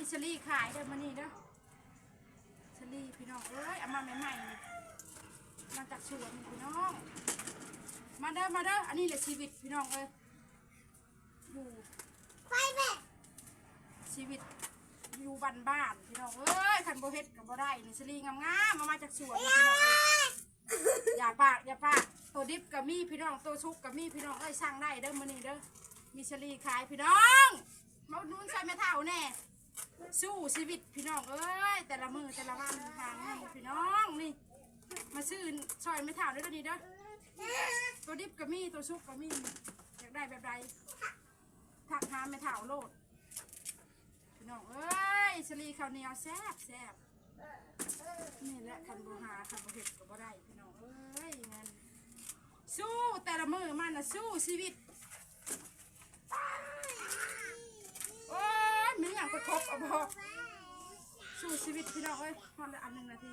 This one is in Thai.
เชลี่ขายเด้อมานี่เด้อเชลี่พี่น้องเอ้ยเอามาใหม่ๆนี่มาจากสวนพี่น้องมาเด้ออันนี้แหละชีวิตพี่น้องเอ้ยอยู่ไปแบบชีวิตอยู่บ้านพี่น้องเอ้ยขันโบเฮ็ดกับโบได้นี่เชลี่งามๆมาจากสวนพี่น้องอย่าปากตัวดิบกับมีพี่น้องตัวชุกกับมีพี่น้องเอ้ยสั่งได้เด้อมานี่เด้อมีเชลี่ขายพี่น้องมานุ่นใส่แม่เท่าแน่สู้ชีวิตพี่น้องเอ้ยแต่ละมือแต่ละวันทางนี่พี่น้องนี่มาซื้อซอยไม่เท่าด้วยก็ดีเด้อตัวดิบกับมีตัวซุกกับมีอยากได้แบบใดถักหาไม่เท่าโลดพี่น้องเอ้ยสลีข้าวเหนียวแซ่บนี่แหละคันบูหาคันบูเห็ดก็บ่ได้พี่น้องเอ้ยงั้นสู้แต่ละมือมันนะสู้ชีวิตโอ้ยมีอย่างไปครบเอาพอสู้ชีวิตพี่น้องเอ้ยพอละอันหนึ่งนาที